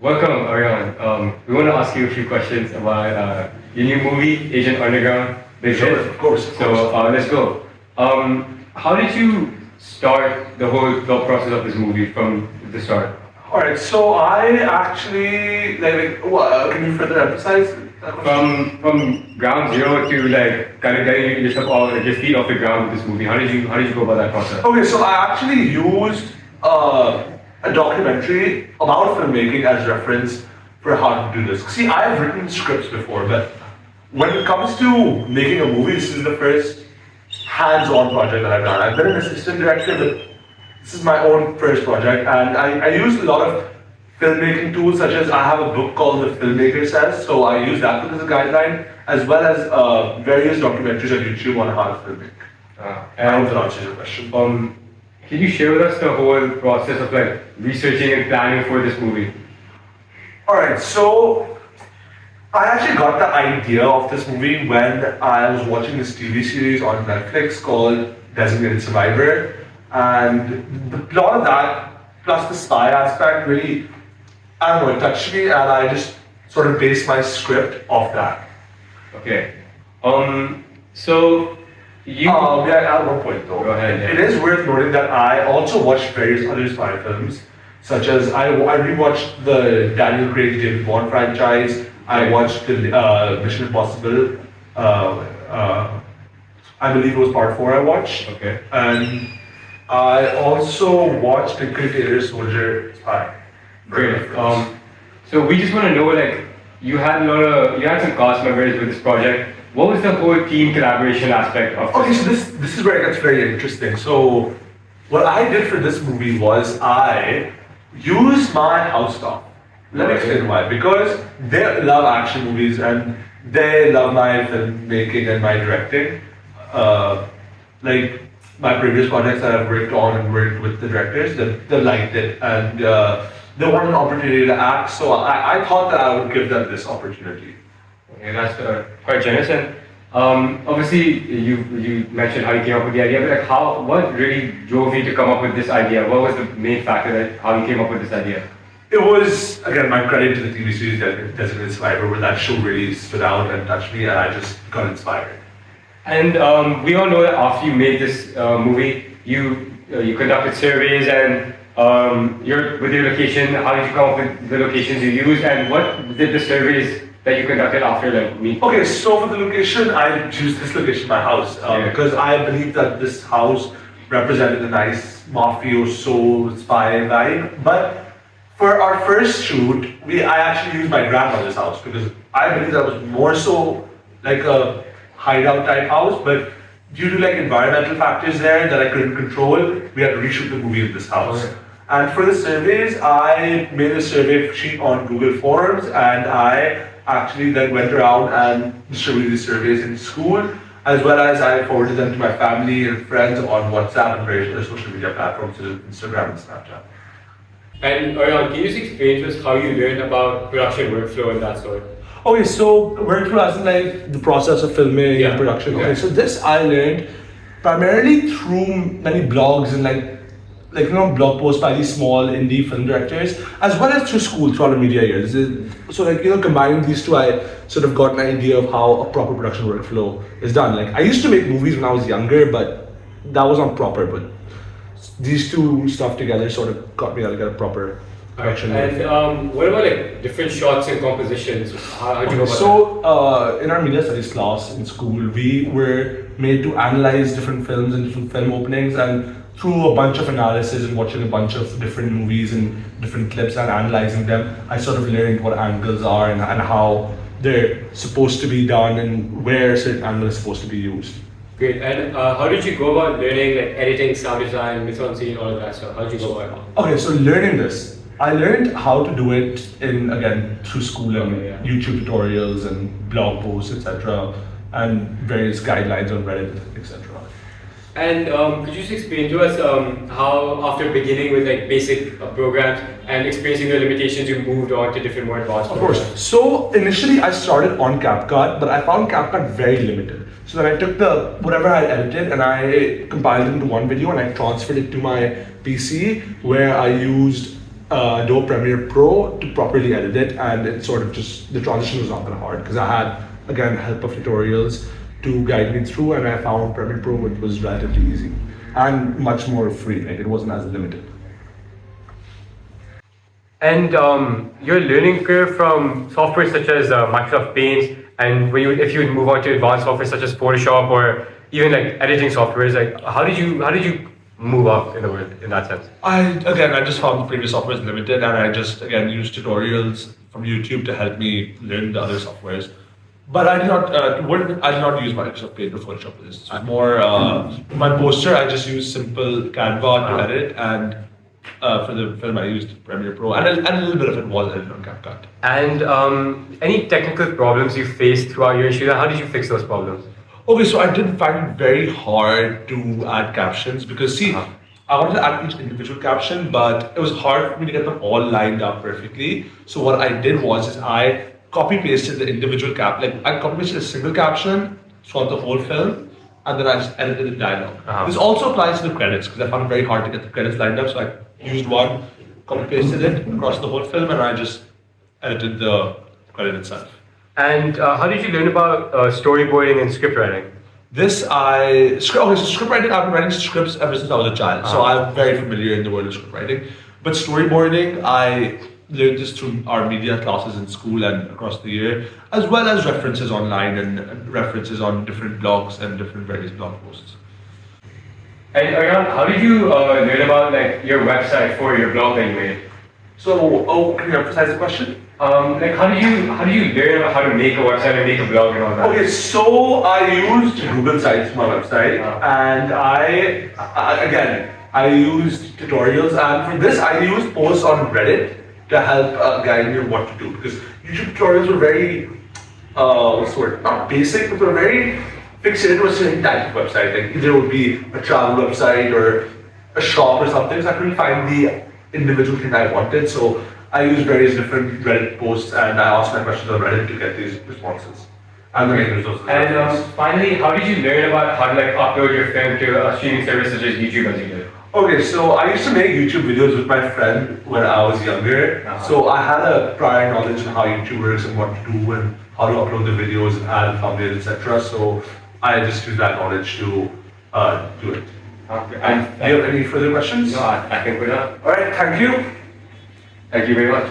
Welcome, Ariane. We want to ask you a few questions about your new movie, Agent Underground. Big Sure, hit. of course, of So let's go. How did you start the whole thought process of this movie from the start? Alright, so I actually can you further emphasize that question? From ground zero to like kind of getting yourself out, like your feet off the ground with this movie. How did you go about that process? Okay, so I actually used a documentary about filmmaking as reference for how to do this. See, I have written scripts before, but when it comes to making a movie, this is the first hands-on project that I've done. I've been an assistant director, but this is my own first project, and I use a lot of filmmaking tools, such as I have a book called The Filmmaker Says, so I use that book as a guideline, as well as various documentaries on YouTube on how to filmmake. I hope that answers your question. Can you share with us the whole process of like researching and planning for this movie? Alright, so I actually got the idea of this movie when I was watching this TV series on Netflix called Designated Survivor. And the plot of that, plus the spy aspect, really, I don't know, it touched me, and I just sort of based my script off that. Okay. So you. Yeah, at one point though. Go ahead, yeah. It is worth noting that I also watched various other spy films, such as I rewatched the Daniel Craig James Bond franchise. I watched the Mission Impossible. I believe it was part 4 I watched. Okay. And I also watched the Cricketer Soldier Spy. Great. So we just want to know, like, you had some cast members with this project. What was the whole team collaboration aspect of Okay, this? so this is where it gets very interesting. So what I did for this movie was I used my house staff. Let me explain why. Because they love action movies and they love my filmmaking and my directing. Like my previous projects that I've worked on and worked with the directors, they liked it and they wanted an opportunity to act. So I thought that I would give them this opportunity. Okay, that's quite generous. And obviously, you mentioned how you came up with the idea, but like, what really drove you to come up with this idea? What was the main factor that how you came up with this idea? It was, again, my credit to the TV series Designated Survivor, where that show really stood out and touched me, and I just got inspired. And we all know that after you made this movie, you conducted surveys and with your location. How did you come up with the locations you used, and what did the surveys that you conducted after like meet? Okay, so for the location, I choose this location, my house, because I believe that this house represented a nice mafioso spy vibe. But for our first shoot, I actually used my grandmother's house because I believe that was more so like a hideout type house, but due to like environmental factors there that I couldn't control, we had to reshoot the movie in this house. Okay. And for the surveys, I made a survey sheet on Google Forms, and I actually then went around and distributed these surveys in school, as well as I forwarded them to my family and friends on WhatsApp and various other social media platforms, such as Instagram and Snapchat. And Ariane, can you just explain to us how you learned about production workflow and that sort? Okay, so workflow as in like the process of filming Yeah, and production. yeah. Okay, so this I learned primarily through many blogs and blog posts by these small indie film directors, as well as through school throughout the media years. So combining these two, I sort of got an idea of how a proper production workflow is done. Like I used to make movies when I was younger, but that was not proper. But these two stuff together sort of got me to get a proper production workflow. And what about like different shots and compositions? How do you go about So, in our media studies class in school, we were made to analyze different films and different film openings, and through a bunch of analysis and watching a bunch of different movies and different clips and analyzing them, I sort of learned what angles are and how they're supposed to be done and where certain angle is supposed to be used. Great. And how did you go about learning like editing, sound design, mise-en-scene, all of that stuff? How did you go about it? Okay, so learning this, I learned how to do it through school and Okay, yeah. YouTube tutorials and blog posts, etc., and various guidelines on Reddit, etc. And could you just explain to us how, after beginning with like basic programs and experiencing the limitations, you moved on to different more advanced Of programs? course. So initially I started on CapCut, but I found CapCut very limited. So then I took whatever I edited and I compiled it into one video and I transferred it to my PC, where I used Adobe Premiere Pro to properly edit it, and it sort of just the transition was not that hard because I had again help of tutorials to guide me through, and I found Premiere Pro which was relatively easy and much more free. Like it wasn't as limited. And your learning curve from software such as Microsoft Paint, and if you would move on to advanced software such as Photoshop or even like editing softwares, like how did you move up in the world in that sense? I just found the previous software is limited, and I just again used tutorials from YouTube to help me learn the other softwares. But I did not use Microsoft Paint or Photoshop for this. It was more my poster. I just used simple Canva to edit, and for the film I used Premiere Pro, and a little bit of it was edited on CapCut. And any technical problems you faced throughout your issue, how did you fix those problems? Okay, so I did find it very hard to add captions because see, I wanted to add each individual caption, but it was hard for me to get them all lined up perfectly. So what I did was I copy pasted the individual I copy pasted a single caption throughout the whole film, and then I just edited the dialogue. This also applies to the credits because I found it very hard to get the credits lined up. So I used one, copy pasted it across the whole film, and I just edited the credit itself. And how did you learn about storyboarding and script writing? Script writing, I've been writing scripts ever since I was a child. So I'm very familiar in the world of script writing. But storyboarding, I learned this through our media classes in school and across the year, as well as references online and references on different blogs and different various blog posts. And Aryan, how did you learn about like your website for your blog that you made? So, can you emphasize the question? Like how did you learn about how to make a website and make a blog and all that? Okay, so I used Google Sites for my website, and I used tutorials, and for this I used posts on Reddit to help guide me on what to do, because YouTube tutorials were very, not basic, but they were very fixated to a certain type of website. Like either it would be a travel website or a shop or something, so I couldn't find the individual thing I wanted, so I used various different Reddit posts, and I asked my questions on Reddit to get these responses. And the main resources. And finally, how did you learn about how to like upload your film to a streaming service such as YouTube as you did? Okay, so I used to make YouTube videos with my friend when I was younger. So I had a prior knowledge on how YouTube works and what to do and how to upload the videos and add thumbnails, etc. So I just used that knowledge to do it. Okay. And do you have any further questions? No, I think we're done. Alright, thank you. Thank you very much.